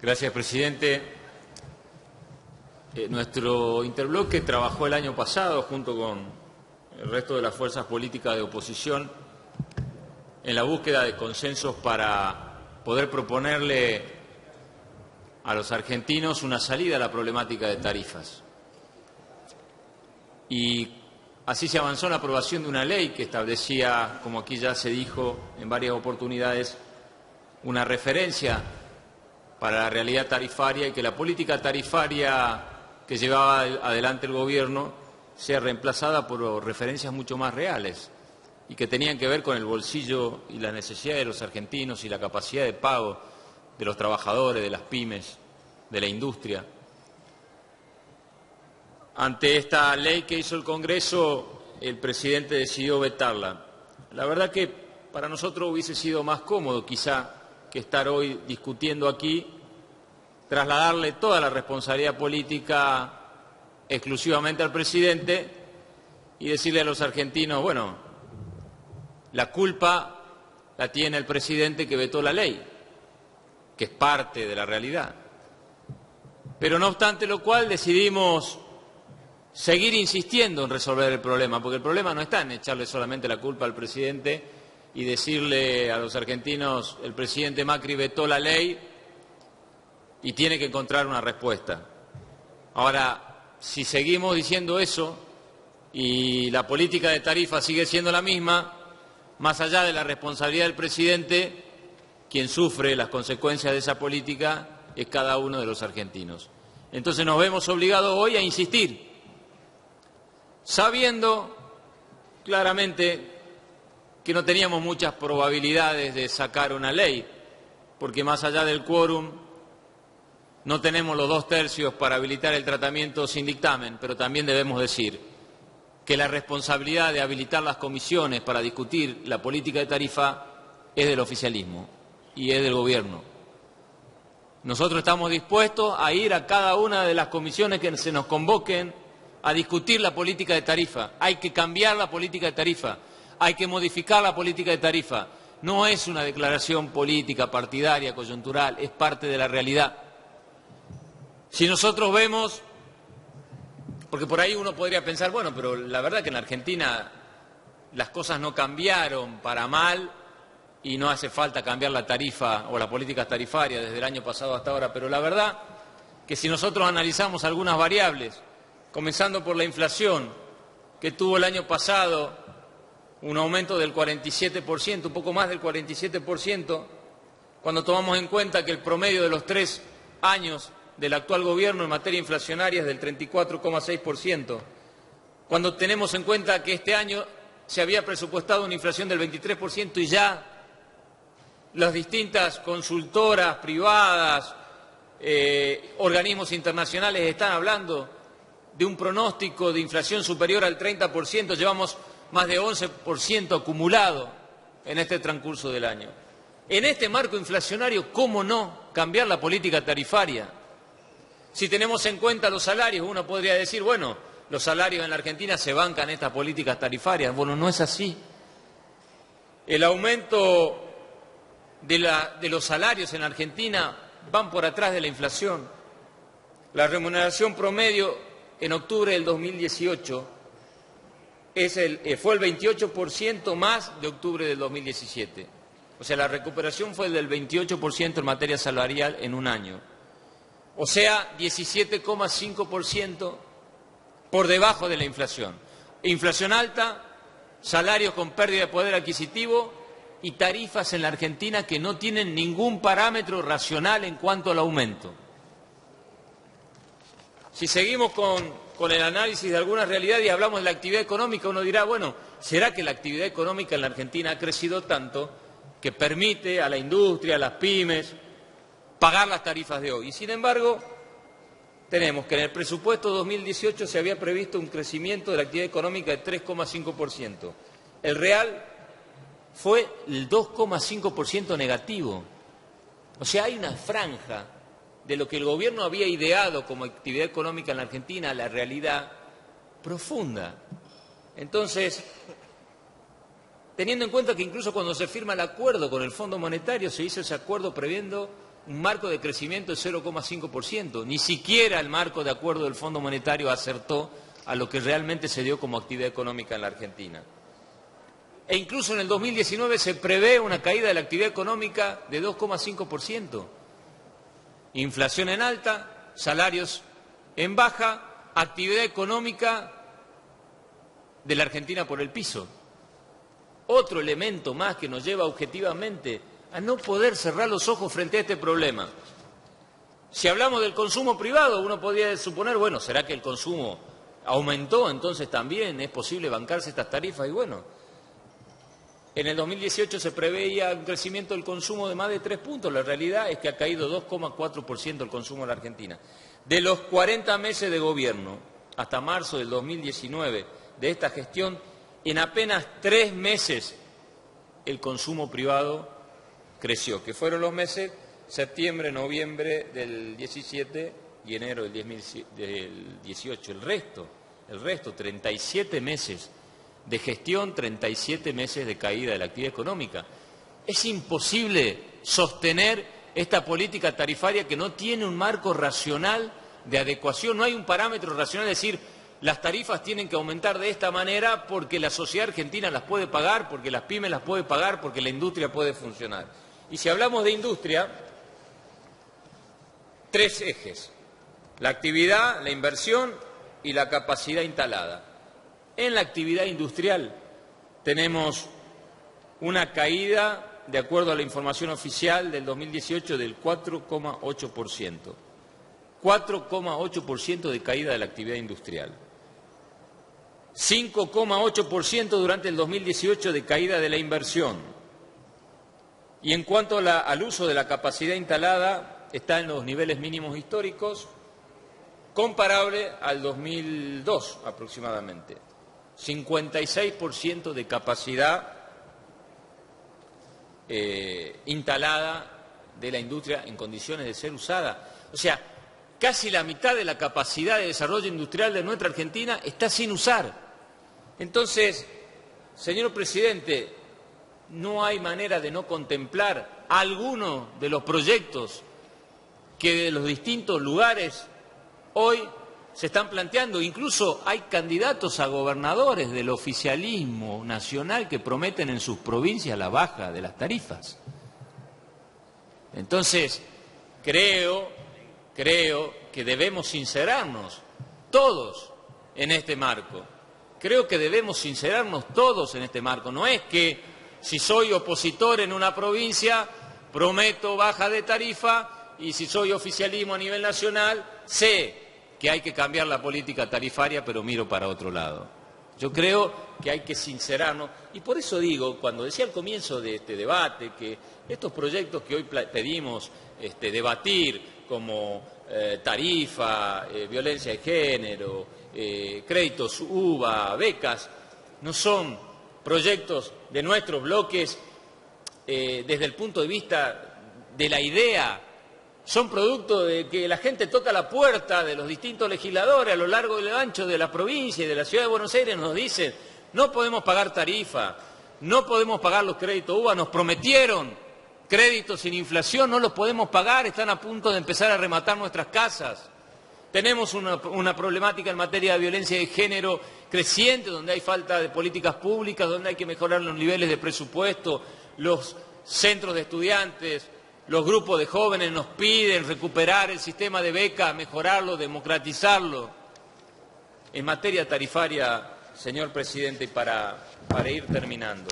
Gracias, presidente. Nuestro interbloque trabajó el año pasado junto con el resto de las fuerzas políticas de oposición en la búsqueda de consensos para poder proponerle a los argentinos una salida a la problemática de tarifas. Y así se avanzó en la aprobación de una ley que establecía, como aquí ya se dijo en varias oportunidades, una referencia para la realidad tarifaria y que la política tarifaria que llevaba adelante el gobierno sea reemplazada por referencias mucho más reales y que tenían que ver con el bolsillo y las necesidades de los argentinos y la capacidad de pago de los trabajadores, de las pymes, de la industria. Ante esta ley que hizo el Congreso, el presidente decidió vetarla. La verdad que para nosotros hubiese sido más cómodo quizá que estar hoy discutiendo aquí, trasladarle toda la responsabilidad política exclusivamente al presidente y decirle a los argentinos, bueno, la culpa la tiene el presidente que vetó la ley, que es parte de la realidad. Pero no obstante lo cual decidimos seguir insistiendo en resolver el problema, porque el problema no está en echarle solamente la culpa al presidente y decirle a los argentinos, el presidente Macri vetó la ley y tiene que encontrar una respuesta. Ahora, si seguimos diciendo eso y la política de tarifa sigue siendo la misma, más allá de la responsabilidad del presidente, quien sufre las consecuencias de esa política es cada uno de los argentinos. Entonces nos vemos obligados hoy a insistir, sabiendo claramente que no teníamos muchas probabilidades de sacar una ley, porque más allá del quórum no tenemos los 2/3 para habilitar el tratamiento sin dictamen, pero también debemos decir que la responsabilidad de habilitar las comisiones para discutir la política de tarifa es del oficialismo y es del gobierno. Nosotros estamos dispuestos a ir a cada una de las comisiones que se nos convoquen a discutir la política de tarifa. Hay que cambiar la política de tarifa, hay que modificar la política de tarifa. No es una declaración política, partidaria, coyuntural, es parte de la realidad. Si nosotros vemos, porque por ahí uno podría pensar, bueno, pero la verdad que en la Argentina las cosas no cambiaron para mal y no hace falta cambiar la tarifa o la política tarifaria desde el año pasado hasta ahora, pero la verdad que si nosotros analizamos algunas variables, comenzando por la inflación, que tuvo el año pasado un aumento del 47%, un poco más del 47%, cuando tomamos en cuenta que el promedio de los 3 años del actual gobierno en materia inflacionaria es del 34,6%, cuando tenemos en cuenta que este año se había presupuestado una inflación del 23% y ya las distintas consultoras privadas, organismos internacionales están hablando de un pronóstico de inflación superior al 30%, llevamos más de 11% acumulado en este transcurso del año. En este marco inflacionario, ¿cómo no cambiar la política tarifaria? Si tenemos en cuenta los salarios, uno podría decir, bueno, los salarios en la Argentina se bancan estas políticas tarifarias. Bueno, no es así. El aumento de los salarios en la Argentina van por atrás de la inflación. La remuneración promedio en octubre del 2018 fue el 28% más de octubre del 2017. O sea, la recuperación fue del 28% en materia salarial en un año. O sea, 17,5% por debajo de la inflación. Inflación alta, salarios con pérdida de poder adquisitivo y tarifas en la Argentina que no tienen ningún parámetro racional en cuanto al aumento. Si seguimos con el análisis de alguna realidad y hablamos de la actividad económica, uno dirá, bueno, ¿será que la actividad económica en la Argentina ha crecido tanto que permite a la industria, a las pymes, pagar las tarifas de hoy? Y sin embargo, tenemos que en el presupuesto 2018 se había previsto un crecimiento de la actividad económica de 3,5%. El real fue el 2,5% negativo. O sea, hay una franja de lo que el gobierno había ideado como actividad económica en la Argentina, la realidad profunda. Entonces, teniendo en cuenta que incluso cuando se firma el acuerdo con el Fondo Monetario, se hizo ese acuerdo previendo un marco de crecimiento de 0,5%. Ni siquiera el marco de acuerdo del Fondo Monetario acertó a lo que realmente se dio como actividad económica en la Argentina. E incluso en el 2019 se prevé una caída de la actividad económica de 2,5%. Inflación en alta, salarios en baja, actividad económica de la Argentina por el piso. Otro elemento más que nos lleva objetivamente a no poder cerrar los ojos frente a este problema. Si hablamos del consumo privado, uno podría suponer, bueno, ¿será que el consumo aumentó? Entonces también es posible bancarse estas tarifas. Y bueno, en el 2018 se preveía un crecimiento del consumo de más de 3 puntos. La realidad es que ha caído 2,4% el consumo en la Argentina. De los 40 meses de gobierno hasta marzo del 2019 de esta gestión, en apenas 3 meses el consumo privado creció, que fueron los meses septiembre, noviembre del 17 y enero del 18. El resto, 37 meses de gestión, 37 meses de caída de la actividad económica. Es imposible sostener esta política tarifaria que no tiene un marco racional de adecuación, no hay un parámetro racional de decir las tarifas tienen que aumentar de esta manera porque la sociedad argentina las puede pagar, porque las pymes las puede pagar, porque la industria puede funcionar. Y si hablamos de industria, 3 ejes: la actividad, la inversión y la capacidad instalada. En la actividad industrial tenemos una caída, de acuerdo a la información oficial del 2018, del 4,8%. 4,8% de caída de la actividad industrial. 5,8% durante el 2018 de caída de la inversión. Y en cuanto al uso de la capacidad instalada, está en los niveles mínimos históricos, comparable al 2002 aproximadamente. 56% de capacidad instalada de la industria en condiciones de ser usada. O sea, casi la mitad de la capacidad de desarrollo industrial de nuestra Argentina está sin usar. Entonces, señor presidente, no hay manera de no contemplar algunos de los proyectos que de los distintos lugares hoy se están planteando. Incluso hay candidatos a gobernadores del oficialismo nacional que prometen en sus provincias la baja de las tarifas. Entonces, creo que debemos sincerarnos todos en este marco. Creo que debemos sincerarnos todos en este marco. No es que si soy opositor en una provincia prometo baja de tarifa y si soy oficialismo a nivel nacional sé que hay que cambiar la política tarifaria pero miro para otro lado. Yo creo que hay que sincerarnos y por eso digo, cuando decía al comienzo de este debate que estos proyectos que hoy pedimos debatir como tarifa, violencia de género, créditos UVA, becas, no son proyectos de nuestros bloques desde el punto de vista de la idea, son producto de que la gente toca la puerta de los distintos legisladores a lo largo y lo ancho de la provincia y de la ciudad de Buenos Aires, nos dicen, no podemos pagar tarifa, no podemos pagar los créditos UVA, nos prometieron créditos sin inflación, no los podemos pagar, están a punto de empezar a rematar nuestras casas. Tenemos una problemática en materia de violencia de género creciente, donde hay falta de políticas públicas, donde hay que mejorar los niveles de presupuesto, los centros de estudiantes, los grupos de jóvenes nos piden recuperar el sistema de becas, mejorarlo, democratizarlo. En materia tarifaria, señor presidente, para ir terminando,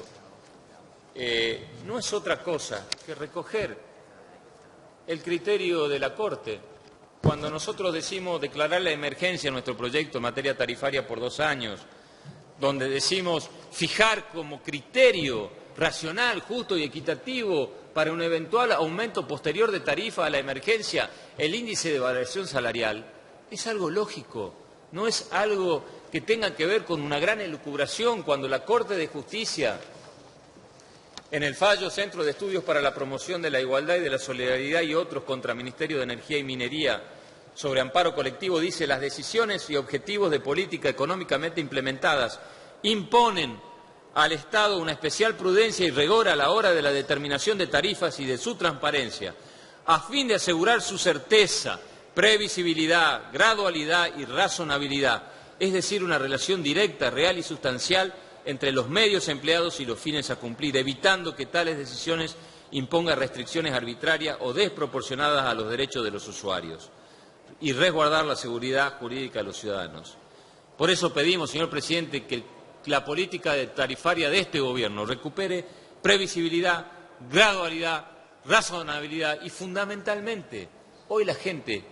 no es otra cosa que recoger el criterio de la Corte. Cuando nosotros decimos declarar la emergencia en nuestro proyecto en materia tarifaria por 2 años, donde decimos fijar como criterio racional, justo y equitativo para un eventual aumento posterior de tarifa a la emergencia el índice de variación salarial, es algo lógico, no es algo que tenga que ver con una gran elucubración. Cuando la Corte de Justicia, en el fallo Centro de Estudios para la Promoción de la Igualdad y de la Solidaridad y otros contra Ministerio de Energía y Minería sobre amparo colectivo, dice: las decisiones y objetivos de política económicamente implementadas imponen al Estado una especial prudencia y rigor a la hora de la determinación de tarifas y de su transparencia. a fin de asegurar su certeza, previsibilidad, gradualidad y razonabilidad, es decir, una relación directa, real y sustancial entre los medios empleados y los fines a cumplir, evitando que tales decisiones impongan restricciones arbitrarias o desproporcionadas a los derechos de los usuarios y resguardar la seguridad jurídica de los ciudadanos. Por eso pedimos, señor presidente, que la política tarifaria de este Gobierno recupere previsibilidad, gradualidad, razonabilidad y, fundamentalmente, hoy la gente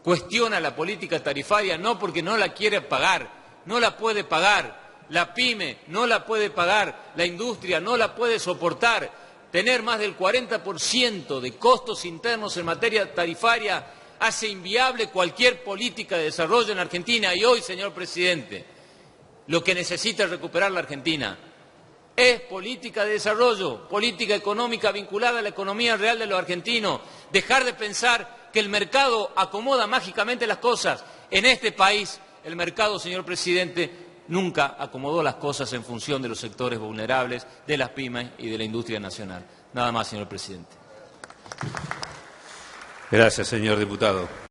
cuestiona la política tarifaria no porque no la quiere pagar, no la puede pagar, la pyme no la puede pagar, la industria no la puede soportar. Tener más del 40% de costos internos en materia tarifaria hace inviable cualquier política de desarrollo en Argentina. Y hoy, señor presidente, lo que necesita recuperar la Argentina es política de desarrollo, política económica vinculada a la economía real de los argentinos. Dejar de pensar que el mercado acomoda mágicamente las cosas. En este país, el mercado, señor presidente, nunca acomodó las cosas en función de los sectores vulnerables, de las pymes y de la industria nacional. Nada más, señor presidente. Gracias, señor diputado.